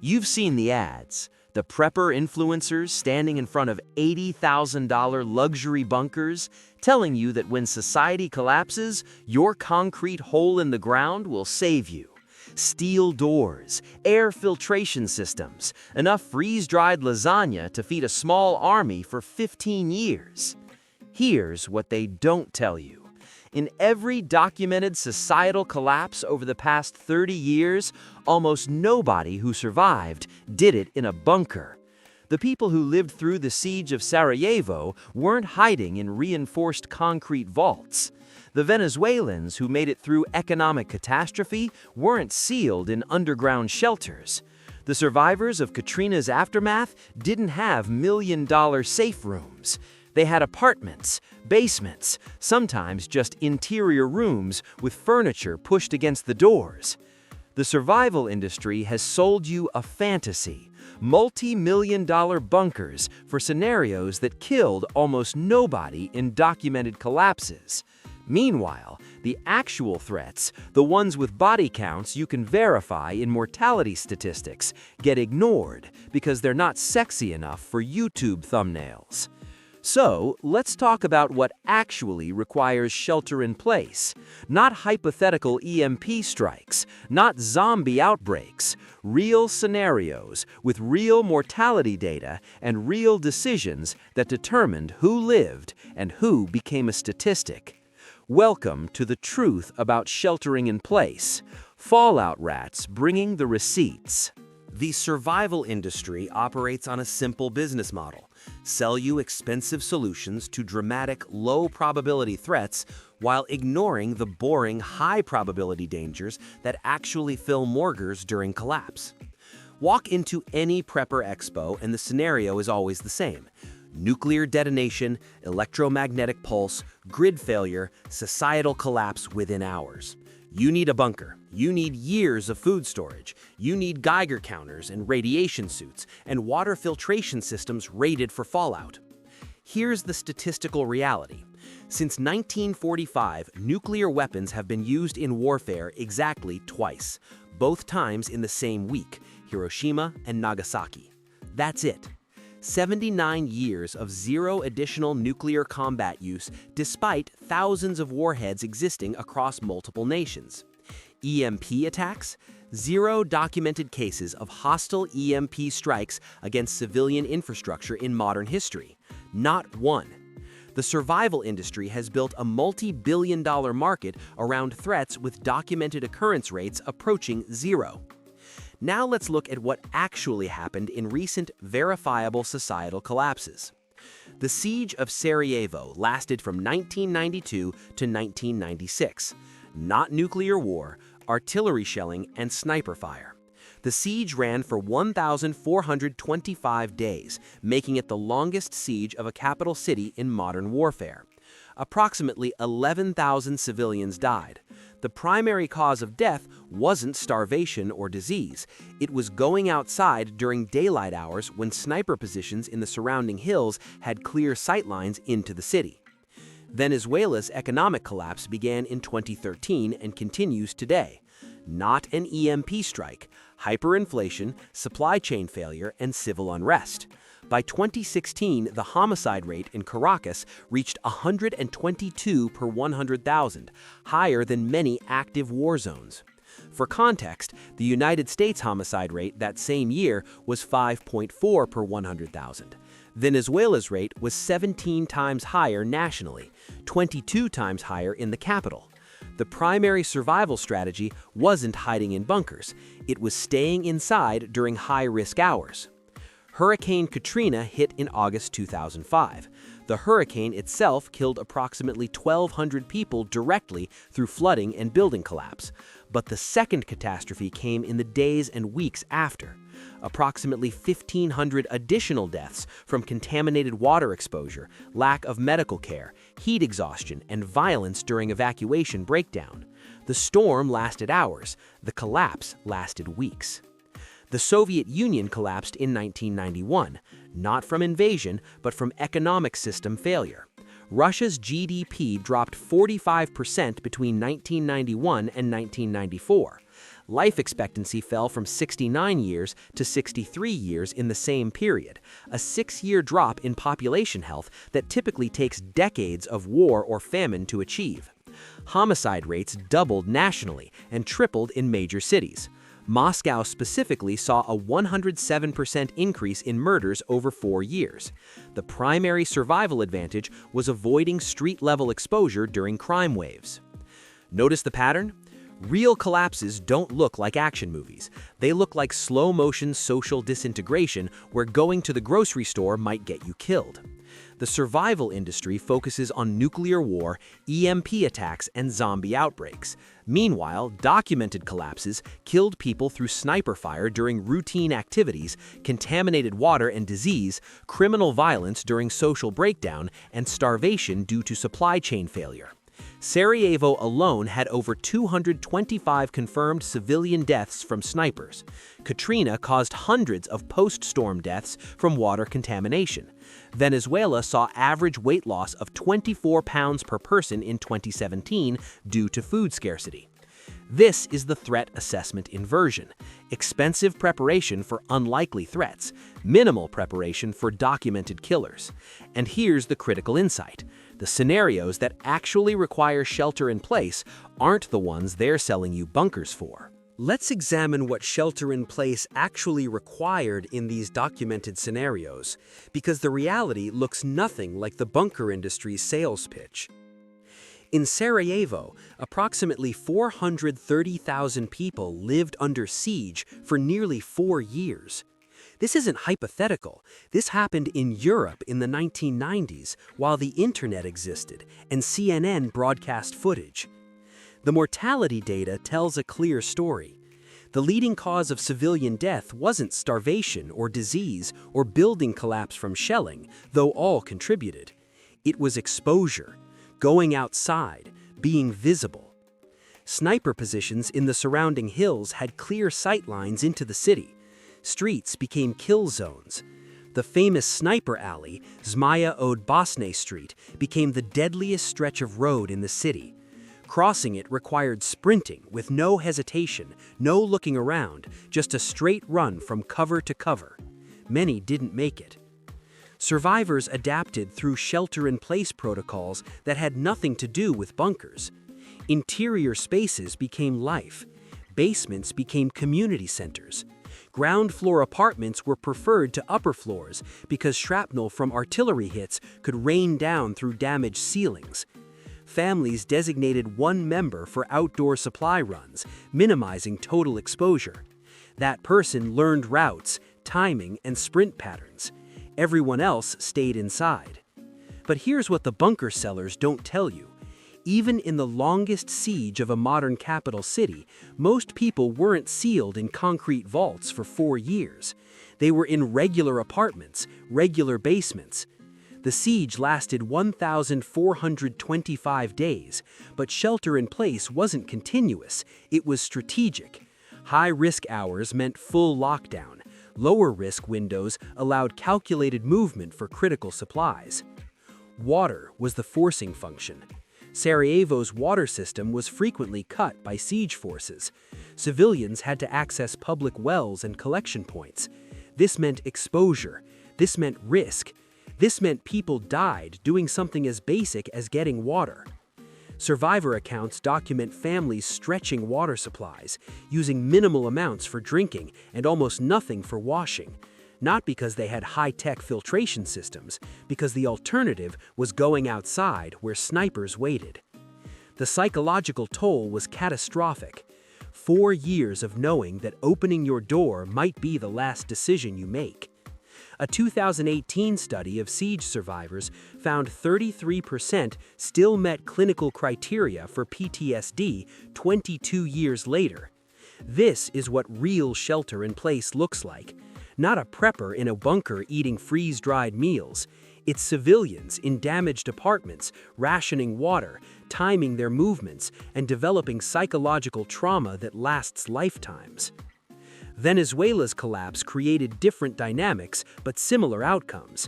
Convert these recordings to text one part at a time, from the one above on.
You've seen the ads. The prepper influencers standing in front of $80,000 luxury bunkers, telling you that when society collapses, your concrete hole in the ground will save you. Steel doors, air filtration systems, enough freeze-dried lasagna to feed a small army for 15 years. Here's what they don't tell you. In every documented societal collapse over the past 30 years, almost nobody who survived did it in a bunker. The people who lived through the Siege of Sarajevo weren't hiding in reinforced concrete vaults. The Venezuelans who made it through economic catastrophe weren't sealed in underground shelters. The survivors of Katrina's aftermath didn't have million-dollar safe rooms. They had apartments, basements, sometimes just interior rooms with furniture pushed against the doors. The survival industry has sold you a fantasy, multi-million-dollar bunkers for scenarios that killed almost nobody in documented collapses. Meanwhile, the actual threats, the ones with body counts you can verify in mortality statistics, get ignored because they're not sexy enough for YouTube thumbnails. So, let's talk about what actually requires shelter in place. Not hypothetical EMP strikes, not zombie outbreaks, real scenarios with real mortality data and real decisions that determined who lived and who became a statistic. Welcome to the truth about sheltering in place. Fallout rats bringing the receipts. The survival industry operates on a simple business model. Sell you expensive solutions to dramatic, low-probability threats while ignoring the boring, high-probability dangers that actually fill morgues during collapse. Walk into any prepper expo and the scenario is always the same. Nuclear detonation, electromagnetic pulse, grid failure, societal collapse within hours. You need a bunker. You need years of food storage. You need Geiger counters and radiation suits and water filtration systems rated for fallout. Here's the statistical reality. Since 1945, nuclear weapons have been used in warfare exactly twice, both times in the same week, Hiroshima and Nagasaki. That's it. 79 years of zero additional nuclear combat use despite thousands of warheads existing across multiple nations. EMP attacks? Zero documented cases of hostile EMP strikes against civilian infrastructure in modern history. Not one. The survival industry has built a multi-billion-dollar market around threats with documented occurrence rates approaching zero. Now let's look at what actually happened in recent verifiable societal collapses. The Siege of Sarajevo lasted from 1992 to 1996. Not nuclear war, artillery shelling, and sniper fire. The siege ran for 1,425 days, making it the longest siege of a capital city in modern warfare. Approximately 11,000 civilians died. The primary cause of death wasn't starvation or disease. It was going outside during daylight hours when sniper positions in the surrounding hills had clear sightlines into the city. Venezuela's economic collapse began in 2013 and continues today. Not an EMP strike, hyperinflation, supply chain failure, and civil unrest. By 2016, the homicide rate in Caracas reached 122 per 100,000, higher than many active war zones. For context, the United States homicide rate that same year was 5.4 per 100,000. Venezuela's rate was 17 times higher nationally, 22 times higher in the capital. The primary survival strategy wasn't hiding in bunkers, it was staying inside during high-risk hours. Hurricane Katrina hit in August 2005. The hurricane itself killed approximately 1,200 people directly through flooding and building collapse. But the second catastrophe came in the days and weeks after. Approximately 1,500 additional deaths from contaminated water exposure, lack of medical care, heat exhaustion, and violence during evacuation breakdown. The storm lasted hours. The collapse lasted weeks. The Soviet Union collapsed in 1991, not from invasion, but from economic system failure. Russia's GDP dropped 45% between 1991 and 1994. Life expectancy fell from 69 years to 63 years in the same period, a 6-year drop in population health that typically takes decades of war or famine to achieve. Homicide rates doubled nationally and tripled in major cities. Moscow specifically saw a 107% increase in murders over 4 years. The primary survival advantage was avoiding street-level exposure during crime waves. Notice the pattern? Real collapses don't look like action movies. They look like slow-motion social disintegration where going to the grocery store might get you killed. The survival industry focuses on nuclear war, EMP attacks, and zombie outbreaks. Meanwhile, documented collapses killed people through sniper fire during routine activities, contaminated water and disease, criminal violence during social breakdown, and starvation due to supply chain failure. Sarajevo alone had over 225 confirmed civilian deaths from snipers. Katrina caused hundreds of post-storm deaths from water contamination. Venezuela saw average weight loss of 24 pounds per person in 2017 due to food scarcity. This is the threat assessment inversion: expensive preparation for unlikely threats, minimal preparation for documented killers. And here's the critical insight: the scenarios that actually require shelter in place aren't the ones they're selling you bunkers for. Let's examine what shelter in place actually required in these documented scenarios, because the reality looks nothing like the bunker industry's sales pitch. In Sarajevo, approximately 430,000 people lived under siege for nearly 4 years. This isn't hypothetical. This happened in Europe in the 1990s while the internet existed and CNN broadcast footage. The mortality data tells a clear story. The leading cause of civilian death wasn't starvation or disease or building collapse from shelling, though all contributed. It was exposure, going outside, being visible. Sniper positions in the surrounding hills had clear sight lines into the city. Streets became kill zones. The famous sniper alley, Zmaya od Bosne Street, became the deadliest stretch of road in the city. Crossing it required sprinting with no hesitation, no looking around, just a straight run from cover to cover. Many didn't make it. Survivors adapted through shelter-in-place protocols that had nothing to do with bunkers. Interior spaces became life. Basements became community centers. Ground-floor apartments were preferred to upper floors because shrapnel from artillery hits could rain down through damaged ceilings. Families designated one member for outdoor supply runs, minimizing total exposure. That person learned routes, timing, and sprint patterns. Everyone else stayed inside. But here's what the bunker sellers don't tell you. Even in the longest siege of a modern capital city, most people weren't sealed in concrete vaults for 4 years. They were in regular apartments, regular basements. The siege lasted 1,425 days, but shelter in place wasn't continuous, it was strategic. High-risk hours meant full lockdown. Lower-risk windows allowed calculated movement for critical supplies. Water was the forcing function. Sarajevo's water system was frequently cut by siege forces. Civilians had to access public wells and collection points. This meant exposure. This meant risk. This meant people died doing something as basic as getting water. Survivor accounts document families stretching water supplies, using minimal amounts for drinking and almost nothing for washing. Not because they had high-tech filtration systems, because the alternative was going outside where snipers waited. The psychological toll was catastrophic. 4 years of knowing that opening your door might be the last decision you make. A 2018 study of siege survivors found 33% still met clinical criteria for PTSD 22 years later. This is what real shelter in place looks like. Not a prepper in a bunker eating freeze-dried meals. It's civilians in damaged apartments, rationing water, timing their movements, and developing psychological trauma that lasts lifetimes. Venezuela's collapse created different dynamics but similar outcomes.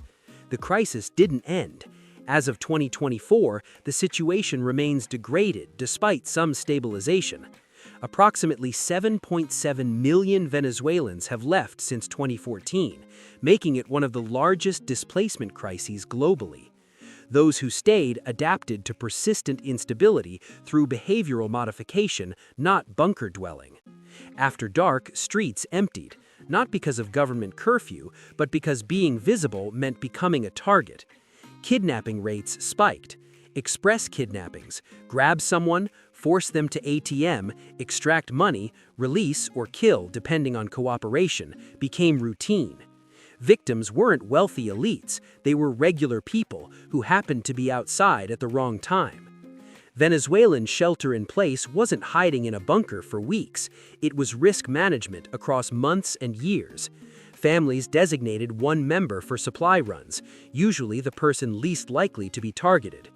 The crisis didn't end. As of 2024, the situation remains degraded despite some stabilization. Approximately 7.7 million Venezuelans have left since 2014, making it one of the largest displacement crises globally. Those who stayed adapted to persistent instability through behavioral modification, not bunker dwelling. After dark, streets emptied, not because of government curfew, but because being visible meant becoming a target. Kidnapping rates spiked. Express kidnappings, grab someone, force them to ATM, extract money, release or kill depending on cooperation, became routine. Victims weren't wealthy elites, they were regular people who happened to be outside at the wrong time. Venezuelan shelter-in-place wasn't hiding in a bunker for weeks, it was risk management across months and years. Families designated one member for supply runs, usually the person least likely to be targeted.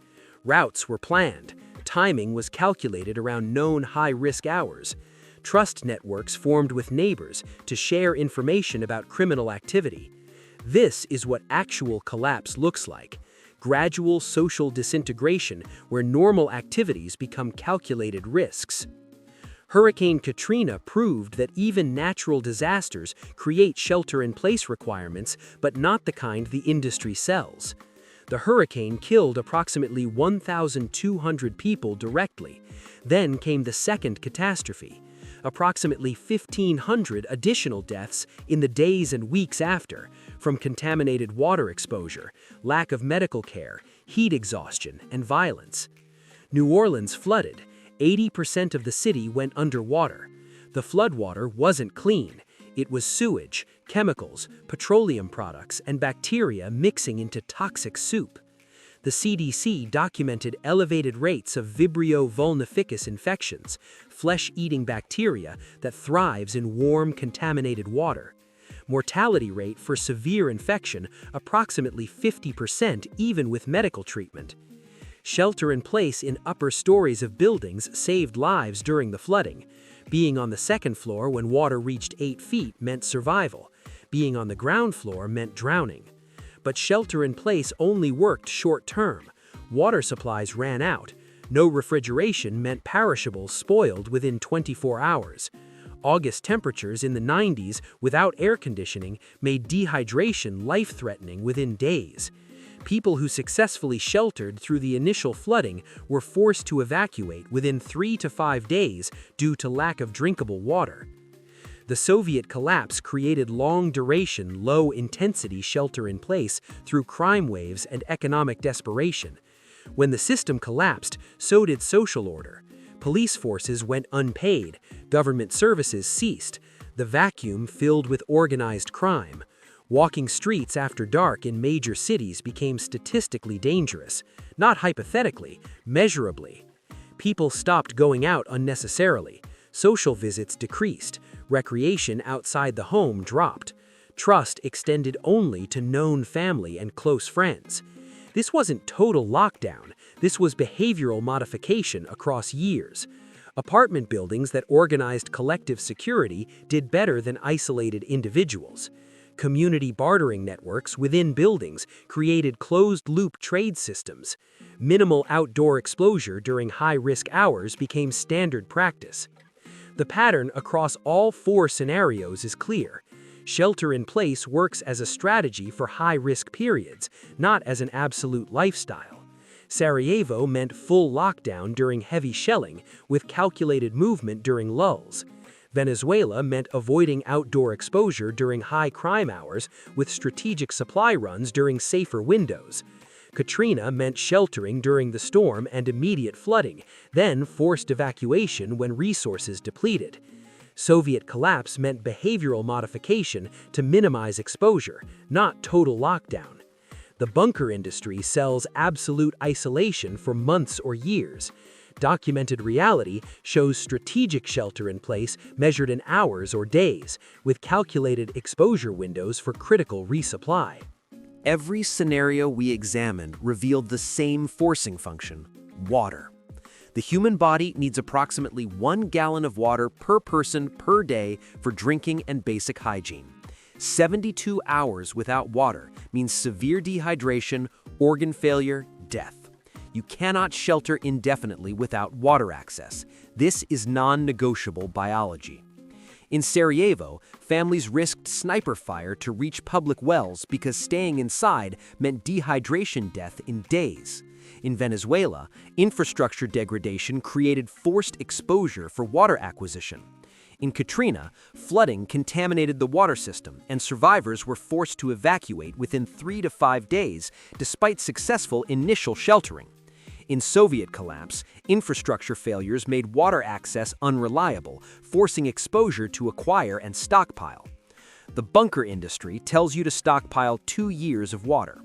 Routes were planned, timing was calculated around known high-risk hours. Trust networks formed with neighbors to share information about criminal activity. This is what actual collapse looks like. Gradual social disintegration where normal activities become calculated risks. Hurricane Katrina proved that even natural disasters create shelter-in-place requirements, but not the kind the industry sells. The hurricane killed approximately 1,200 people directly. Then came the second catastrophe. Approximately 1,500 additional deaths in the days and weeks after, from contaminated water exposure, lack of medical care, heat exhaustion, and violence. New Orleans flooded. 80% of the city went underwater. The floodwater wasn't clean. It was sewage, chemicals, petroleum products, and bacteria mixing into toxic soup. The CDC documented elevated rates of Vibrio vulnificus infections, flesh-eating bacteria that thrives in warm, contaminated water. Mortality rate for severe infection approximately 50% even with medical treatment. Shelter-in-place in upper stories of buildings saved lives during the flooding. Being on the second floor when water reached 8 feet meant survival. Being on the ground floor meant drowning. But shelter-in-place only worked short-term. Water supplies ran out. No refrigeration meant perishables spoiled within 24 hours. August temperatures in the 90s without air conditioning made dehydration life-threatening within days. People who successfully sheltered through the initial flooding were forced to evacuate within 3 to 5 days due to lack of drinkable water. The Soviet collapse created long-duration, low-intensity shelter-in-place through crime waves and economic desperation. When the system collapsed, so did social order. Police forces went unpaid, government services ceased, the vacuum filled with organized crime. Walking streets after dark in major cities became statistically dangerous, not hypothetically, measurably. People stopped going out unnecessarily. Social visits decreased. Recreation outside the home dropped. Trust extended only to known family and close friends. This wasn't total lockdown. This was behavioral modification across years. Apartment buildings that organized collective security did better than isolated individuals. Community bartering networks within buildings created closed-loop trade systems. Minimal outdoor exposure during high-risk hours became standard practice. The pattern across all 4 scenarios is clear. Shelter-in-place works as a strategy for high-risk periods, not as an absolute lifestyle. Sarajevo meant full lockdown during heavy shelling, with calculated movement during lulls. Venezuela meant avoiding outdoor exposure during high crime hours, with strategic supply runs during safer windows. Katrina meant sheltering during the storm and immediate flooding, then forced evacuation when resources depleted. Soviet collapse meant behavioral modification to minimize exposure, not total lockdown. The bunker industry sells absolute isolation for months or years. Documented reality shows strategic shelter-in-place measured in hours or days, with calculated exposure windows for critical resupply. Every scenario we examined revealed the same forcing function: water. The human body needs approximately 1 gallon of water per person per day for drinking and basic hygiene. 72 hours without water means severe dehydration, organ failure, death. You cannot shelter indefinitely without water access. This is non-negotiable biology. In Sarajevo, families risked sniper fire to reach public wells because staying inside meant dehydration death in days. In Venezuela, infrastructure degradation created forced exposure for water acquisition. In Katrina, flooding contaminated the water system, and survivors were forced to evacuate within 3 to 5 days despite successful initial sheltering. In Soviet collapse, infrastructure failures made water access unreliable, forcing exposure to acquire and stockpile. The bunker industry tells you to stockpile 2 years of water.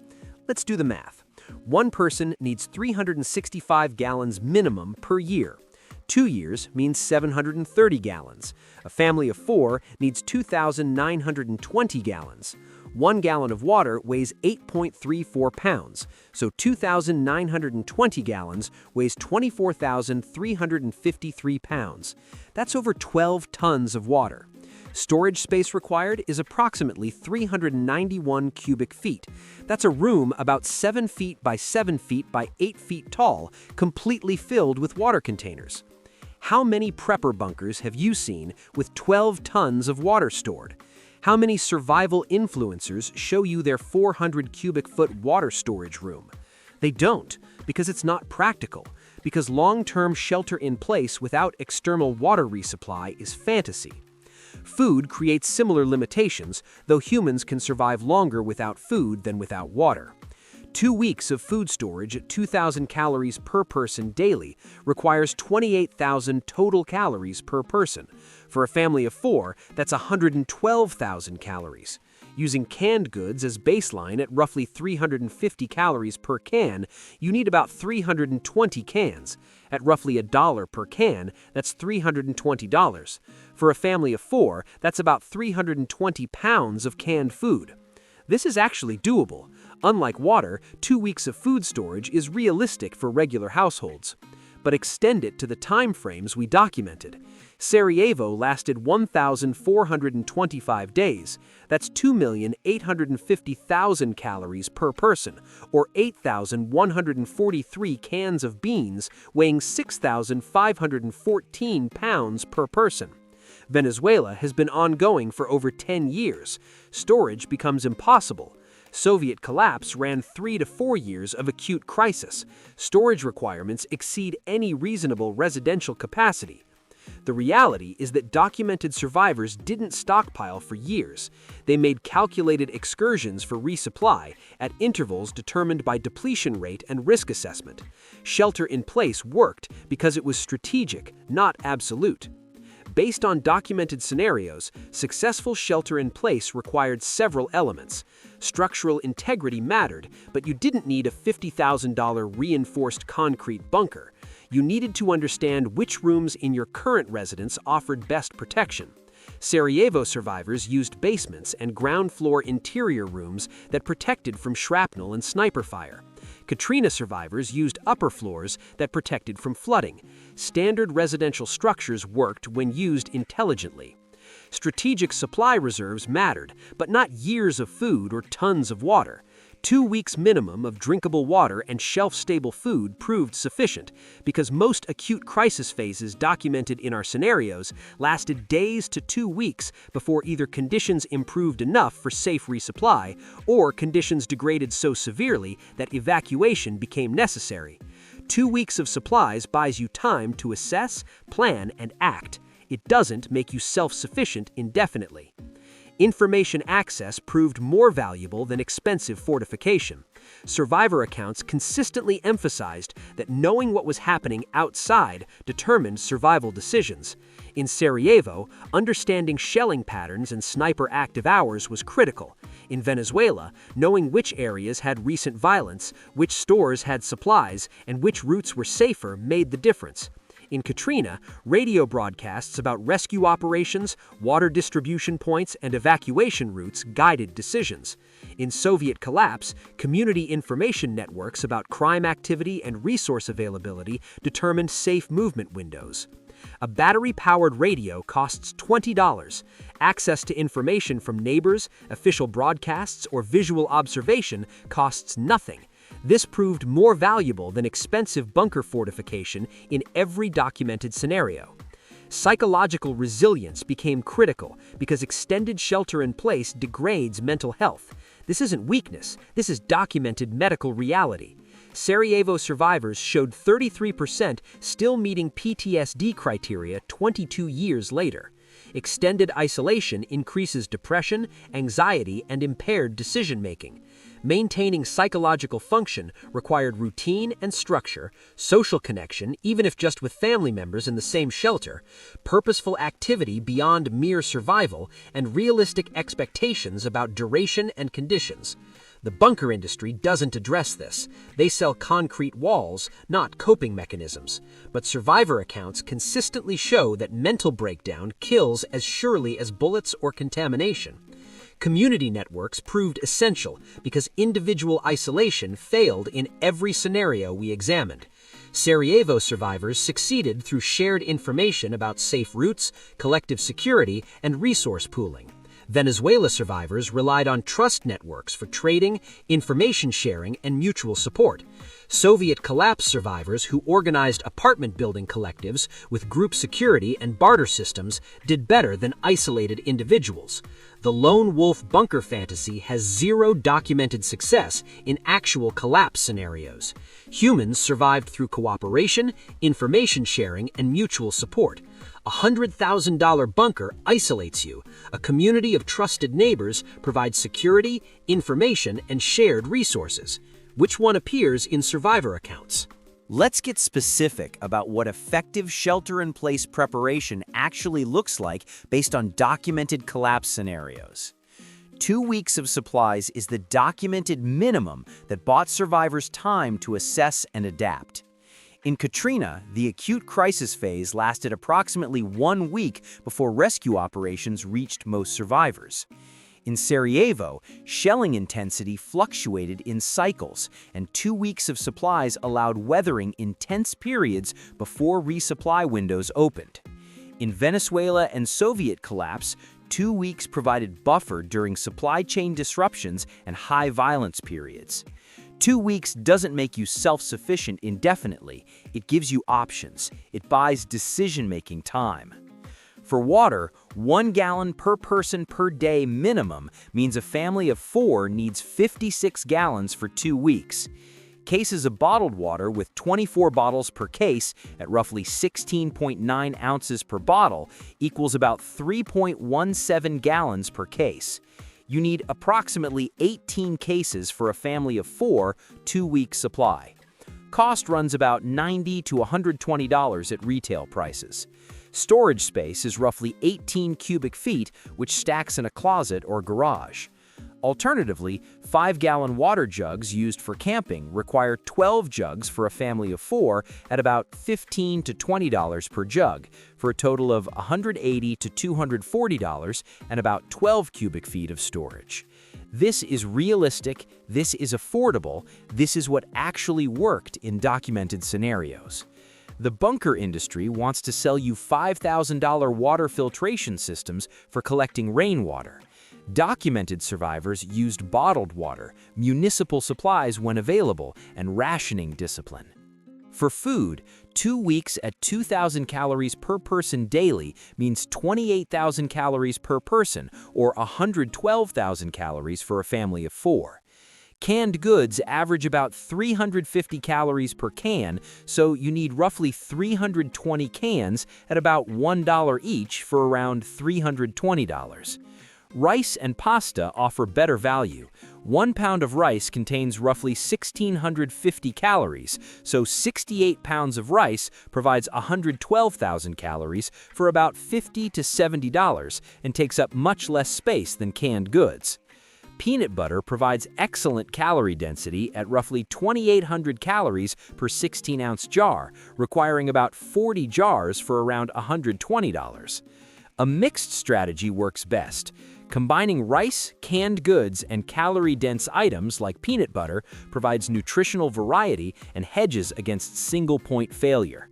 Let's do the math. One person needs 365 gallons minimum per year. 2 years means 730 gallons. A family of 4 needs 2,920 gallons. 1 gallon of water weighs 8.34 pounds, so 2,920 gallons weighs 24,353 pounds. That's over 12 tons of water. Storage space required is approximately 391 cubic feet. That's a room about 7 feet by 7 feet by 8 feet tall, completely filled with water containers. How many prepper bunkers have you seen with 12 tons of water stored? How many survival influencers show you their 400 cubic foot water storage room? They don't, because it's not practical, because long-term shelter in place without external water resupply is fantasy. Food creates similar limitations, though humans can survive longer without food than without water. 2 weeks of food storage at 2,000 calories per person daily requires 28,000 total calories per person. For a family of 4, that's 112,000 calories. Using canned goods as baseline at roughly 350 calories per can, you need about 320 cans. At roughly $1 per can, that's $320. For a family of 4, that's about 320 pounds of canned food. This is actually doable. Unlike water, 2 weeks of food storage is realistic for regular households. But extend it to the time frames we documented. Sarajevo lasted 1,425 days. That's 2,850,000 calories per person, or 8,143 cans of beans weighing 6,514 pounds per person. Venezuela has been ongoing for over 10 years. Storage becomes impossible. Soviet collapse ran 3 to 4 years of acute crisis. Storage requirements exceed any reasonable residential capacity. The reality is that documented survivors didn't stockpile for years. They made calculated excursions for resupply at intervals determined by depletion rate and risk assessment. Shelter in place worked because it was strategic, not absolute. Based on documented scenarios, successful shelter in place required several elements. Structural integrity mattered, but you didn't need a $50,000 reinforced concrete bunker. You needed to understand which rooms in your current residence offered best protection. Sarajevo survivors used basements and ground floor interior rooms that protected from shrapnel and sniper fire. Katrina survivors used upper floors that protected from flooding. Standard residential structures worked when used intelligently. Strategic supply reserves mattered, but not years of food or tons of water. 2 weeks minimum of drinkable water and shelf-stable food proved sufficient, because most acute crisis phases documented in our scenarios lasted days to 2 weeks before either conditions improved enough for safe resupply or conditions degraded so severely that evacuation became necessary. 2 weeks of supplies buys you time to assess, plan, and act. It doesn't make you self-sufficient indefinitely. Information access proved more valuable than expensive fortification. Survivor accounts consistently emphasized that knowing what was happening outside determined survival decisions. In Sarajevo, understanding shelling patterns and sniper active hours was critical. In Venezuela, knowing which areas had recent violence, which stores had supplies, and which routes were safer made the difference. In Katrina, radio broadcasts about rescue operations, water distribution points, and evacuation routes guided decisions. In Soviet collapse, community information networks about crime activity and resource availability determined safe movement windows. A battery-powered radio costs $20. Access to information from neighbors, official broadcasts, or visual observation costs nothing. This proved more valuable than expensive bunker fortification in every documented scenario. Psychological resilience became critical because extended shelter in place degrades mental health. This isn't weakness, this is documented medical reality. Sarajevo survivors showed 33% still meeting PTSD criteria 22 years later. Extended isolation increases depression, anxiety, and impaired decision-making. Maintaining psychological function required routine and structure, social connection, even if just with family members in the same shelter, purposeful activity beyond mere survival, and realistic expectations about duration and conditions. The bunker industry doesn't address this. They sell concrete walls, not coping mechanisms. But survivor accounts consistently show that mental breakdown kills as surely as bullets or contamination. Community networks proved essential because individual isolation failed in every scenario we examined. Sarajevo survivors succeeded through shared information about safe routes, collective security, and resource pooling. Venezuela survivors relied on trust networks for trading, information sharing, and mutual support. Soviet collapse survivors who organized apartment building collectives with group security and barter systems did better than isolated individuals. The lone wolf bunker fantasy has zero documented success in actual collapse scenarios. Humans survived through cooperation, information sharing, and mutual support. A $100,000 bunker isolates you. A community of trusted neighbors provides security, information, and shared resources. Which one appears in survivor accounts? Let's get specific about what effective shelter-in-place preparation actually looks like based on documented collapse scenarios. 2 weeks of supplies is the documented minimum that bought survivors time to assess and adapt. In Katrina, the acute crisis phase lasted approximately 1 week before rescue operations reached most survivors. In Sarajevo, shelling intensity fluctuated in cycles, and 2 weeks of supplies allowed weathering intense periods before resupply windows opened. In Venezuela and Soviet collapse, 2 weeks provided buffer during supply chain disruptions and high violence periods. 2 weeks doesn't make you self-sufficient indefinitely. It gives you options. It buys decision-making time. For water, 1 gallon per person per day minimum means a family of 4 needs 56 gallons for 2 weeks. Cases of bottled water with 24 bottles per case at roughly 16.9 ounces per bottle equals about 3.17 gallons per case. You need approximately 18 cases for a family of 4 2-week supply. Cost runs about $90 to $120 at retail prices. Storage space is roughly 18 cubic feet, which stacks in a closet or garage. Alternatively, 5-gallon water jugs used for camping require 12 jugs for a family of 4 at about $15 to $20 per jug, for a total of $180 to $240 and about 12 cubic feet of storage. This is realistic, this is affordable, this is what actually worked in documented scenarios. The bunker industry wants to sell you $5,000 water filtration systems for collecting rainwater. Documented survivors used bottled water, municipal supplies when available, and rationing discipline. For food, 2 weeks at 2,000 calories per person daily means 28,000 calories per person, or 112,000 calories for a family of 4. Canned goods average about 350 calories per can, so you need roughly 320 cans at about $1 each for around $320. Rice and pasta offer better value. 1 pound of rice contains roughly 1,650 calories, so 68 pounds of rice provides 112,000 calories for about $50 to $70 and takes up much less space than canned goods. Peanut butter provides excellent calorie density at roughly 2,800 calories per 16-ounce jar, requiring about 40 jars for around $120. A mixed strategy works best. Combining rice, canned goods, and calorie-dense items like peanut butter provides nutritional variety and hedges against single-point failure.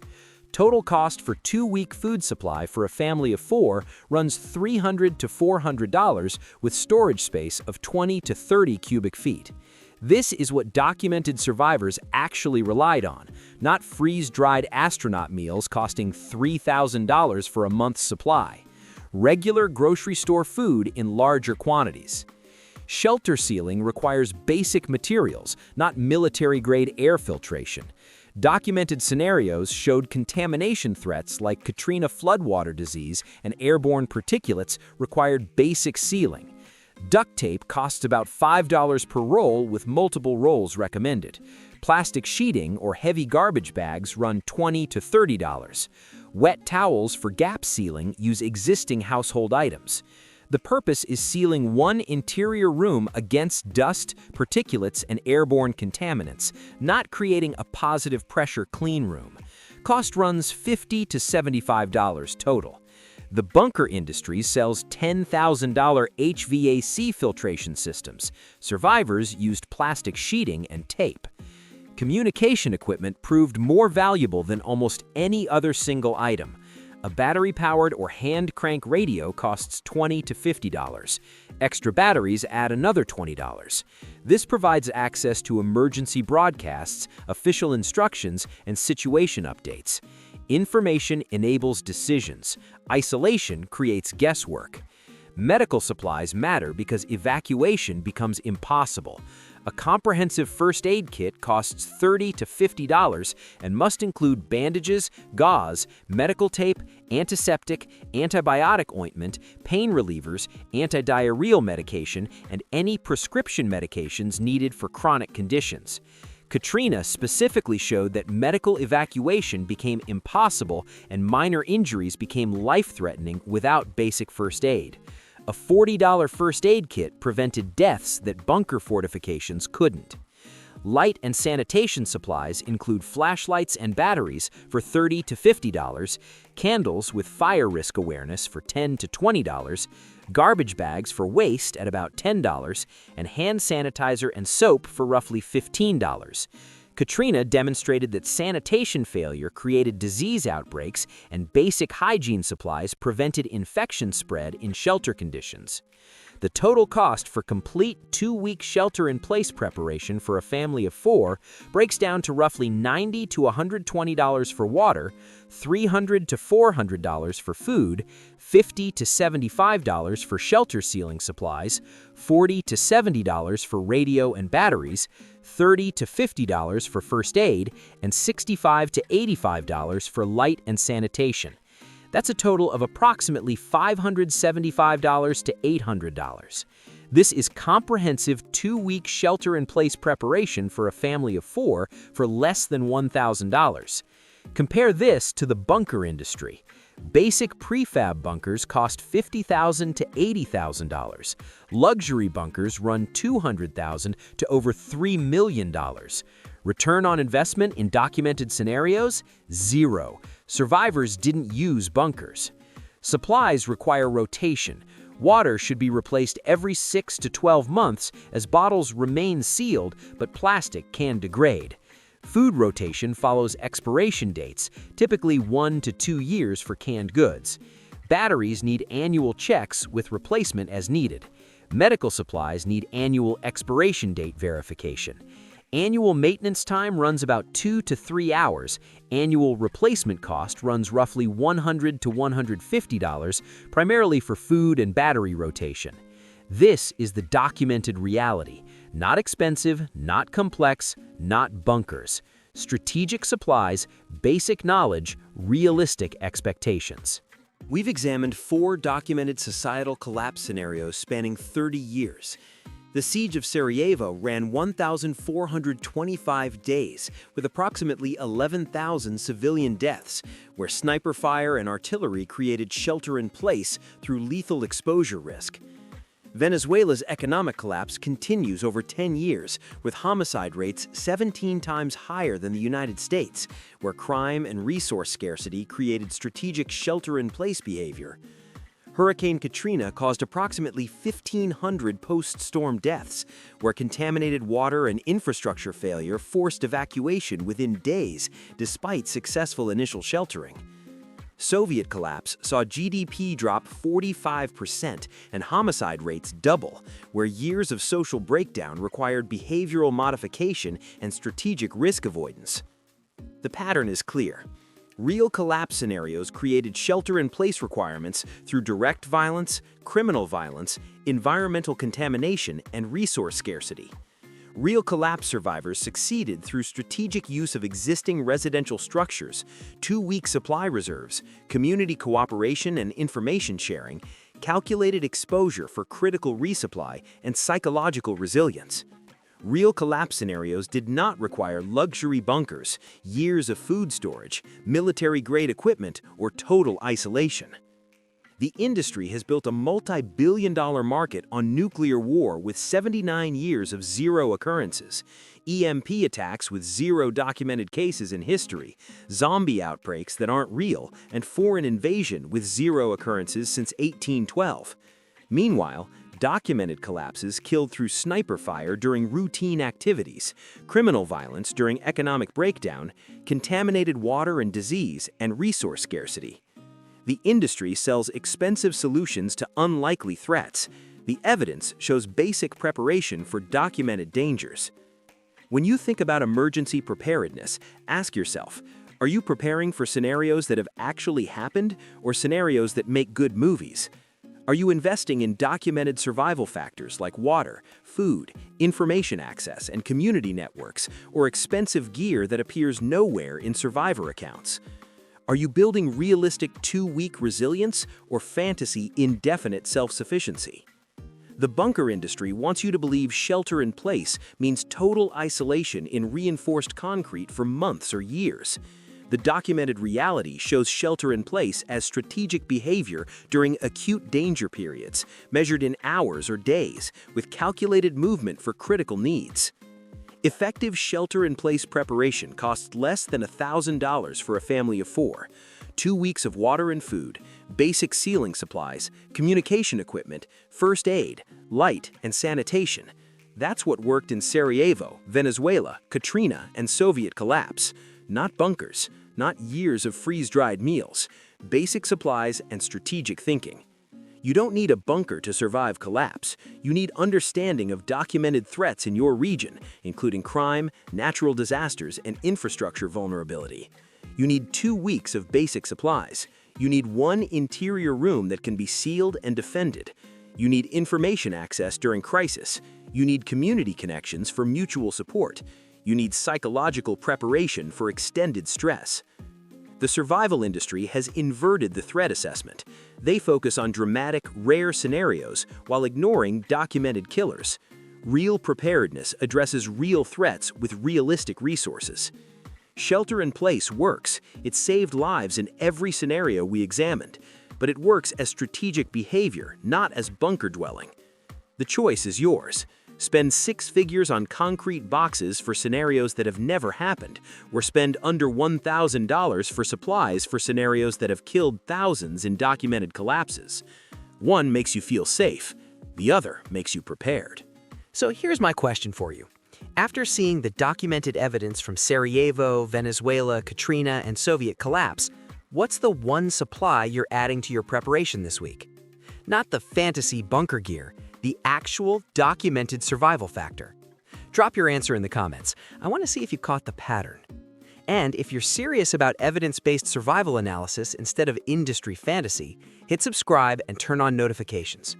Total cost for 2-week food supply for a family of 4 runs $300 to $400 with storage space of 20 to 30 cubic feet. This is what documented survivors actually relied on, not freeze-dried astronaut meals costing $3,000 for a month's supply. Regular grocery store food in larger quantities. Shelter sealing requires basic materials, not military-grade air filtration. Documented scenarios showed contamination threats like Katrina floodwater disease and airborne particulates required basic sealing. Duct tape costs about $5 per roll with multiple rolls recommended. Plastic sheeting or heavy garbage bags run $20 to $30. Wet towels for gap sealing use existing household items. The purpose is sealing one interior room against dust, particulates, and airborne contaminants, not creating a positive pressure clean room. Cost runs $50 to $75 total. The bunker industry sells $10,000 HVAC filtration systems. Survivors used plastic sheeting and tape. Communication equipment proved more valuable than almost any other single item. A battery-powered or hand-crank radio costs $20 to $50. Extra batteries add another $20. This provides access to emergency broadcasts, official instructions, and situation updates. Information enables decisions. Isolation creates guesswork. Medical supplies matter because evacuation becomes impossible. A comprehensive first aid kit costs $30 to $50 and must include bandages, gauze, medical tape, antiseptic, antibiotic ointment, pain relievers, antidiarrheal medication, and any prescription medications needed for chronic conditions. Katrina specifically showed that medical evacuation became impossible and minor injuries became life-threatening without basic first aid. A $40 first aid kit prevented deaths that bunker fortifications couldn't. Light and sanitation supplies include flashlights and batteries for $30 to $50, candles with fire risk awareness for $10 to $20, garbage bags for waste at about $10, and hand sanitizer and soap for roughly $15. Katrina demonstrated that sanitation failure created disease outbreaks and basic hygiene supplies prevented infection spread in shelter conditions. The total cost for complete 2-week shelter-in-place preparation for a family of 4 breaks down to roughly $90 to $120 for water, $300 to $400 for food, $50 to $75 for shelter sealing supplies, $40 to $70 for radio and batteries, $30 to $50 for first aid, and $65 to $85 for light and sanitation. That's a total of approximately $575 to $800. This is comprehensive 2-week shelter-in-place preparation for a family of 4 for less than $1,000. Compare this to the bunker industry. Basic prefab bunkers cost $50,000 to $80,000. Luxury bunkers run $200,000 to over $3 million. Return on investment in documented scenarios? 0. Survivors didn't use bunkers. Supplies require rotation. Water should be replaced every 6 to 12 months as bottles remain sealed, but plastic can degrade. Food rotation follows expiration dates, typically 1 to 2 years for canned goods. Batteries need annual checks with replacement as needed. Medical supplies need annual expiration date verification. Annual maintenance time runs about 2 to 3 hours. Annual replacement cost runs roughly $100 to $150, primarily for food and battery rotation. This is the documented reality. Not expensive, not complex, not bunkers. Strategic supplies, basic knowledge, realistic expectations. We've examined 4 documented societal collapse scenarios spanning 30 years. The Siege of Sarajevo ran 1,425 days, with approximately 11,000 civilian deaths, where sniper fire and artillery created shelter in place through lethal exposure risk. Venezuela's economic collapse continues over 10 years, with homicide rates 17 times higher than the United States, where crime and resource scarcity created strategic shelter-in-place behavior. Hurricane Katrina caused approximately 1,500 post-storm deaths, where contaminated water and infrastructure failure forced evacuation within days, despite successful initial sheltering. Soviet collapse saw GDP drop 45% and homicide rates double, where years of social breakdown required behavioral modification and strategic risk avoidance. The pattern is clear. Real collapse scenarios created shelter-in-place requirements through direct violence, criminal violence, environmental contamination, and resource scarcity. Real collapse survivors succeeded through strategic use of existing residential structures, 2-week supply reserves, community cooperation and information sharing, calculated exposure for critical resupply, and psychological resilience. Real collapse scenarios did not require luxury bunkers, years of food storage, military-grade equipment, or total isolation. The industry has built a multi-billion-dollar market on nuclear war with 79 years of zero occurrences, EMP attacks with 0 documented cases in history, zombie outbreaks that aren't real, and foreign invasion with 0 occurrences since 1812. Meanwhile, documented collapses killed through sniper fire during routine activities, criminal violence during economic breakdown, contaminated water and disease, and resource scarcity. The industry sells expensive solutions to unlikely threats. The evidence shows basic preparation for documented dangers. When you think about emergency preparedness, ask yourself, are you preparing for scenarios that have actually happened or scenarios that make good movies? Are you investing in documented survival factors like water, food, information access, and community networks, or expensive gear that appears nowhere in survivor accounts? Are you building realistic 2-week resilience or fantasy indefinite self-sufficiency? The bunker industry wants you to believe shelter in place means total isolation in reinforced concrete for months or years. The documented reality shows shelter in place as strategic behavior during acute danger periods, measured in hours or days, with calculated movement for critical needs. Effective shelter-in-place preparation costs less than $1,000 for a family of 4. 2 weeks of water and food, basic sealing supplies, communication equipment, first aid, light, and sanitation. That's what worked in Sarajevo, Venezuela, Katrina, and Soviet collapse. Not bunkers, not years of freeze-dried meals, basic supplies and strategic thinking. You don't need a bunker to survive collapse. You need understanding of documented threats in your region, including crime, natural disasters, and infrastructure vulnerability. You need 2 weeks of basic supplies. You need 1 interior room that can be sealed and defended. You need information access during crisis. You need community connections for mutual support. You need psychological preparation for extended stress. The survival industry has inverted the threat assessment. They focus on dramatic, rare scenarios while ignoring documented killers. Real preparedness addresses real threats with realistic resources. Shelter in place works. It saved lives in every scenario we examined, but it works as strategic behavior, not as bunker dwelling. The choice is yours. Spend 6 figures on concrete boxes for scenarios that have never happened, or spend under $1,000 for supplies for scenarios that have killed thousands in documented collapses. One makes you feel safe, the other makes you prepared. So here's my question for you. After seeing the documented evidence from Sarajevo, Venezuela, Katrina, and Soviet collapse, what's the one supply you're adding to your preparation this week? Not the fantasy bunker gear, the actual documented survival factor. Drop your answer in the comments. I want to see if you caught the pattern. And if you're serious about evidence-based survival analysis instead of industry fantasy, hit subscribe and turn on notifications.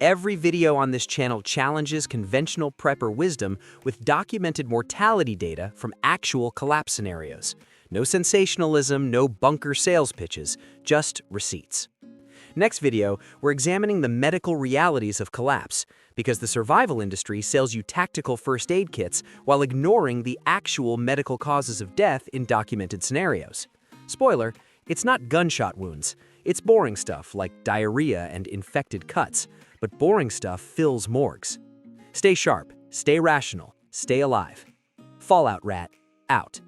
Every video on this channel challenges conventional prepper wisdom with documented mortality data from actual collapse scenarios. No sensationalism, no bunker sales pitches, just receipts. Next video, we're examining the medical realities of collapse, because the survival industry sells you tactical first aid kits while ignoring the actual medical causes of death in documented scenarios. Spoiler, it's not gunshot wounds. It's boring stuff like diarrhea and infected cuts, but boring stuff fills morgues. Stay sharp, stay rational, stay alive. Fallout Rat, out.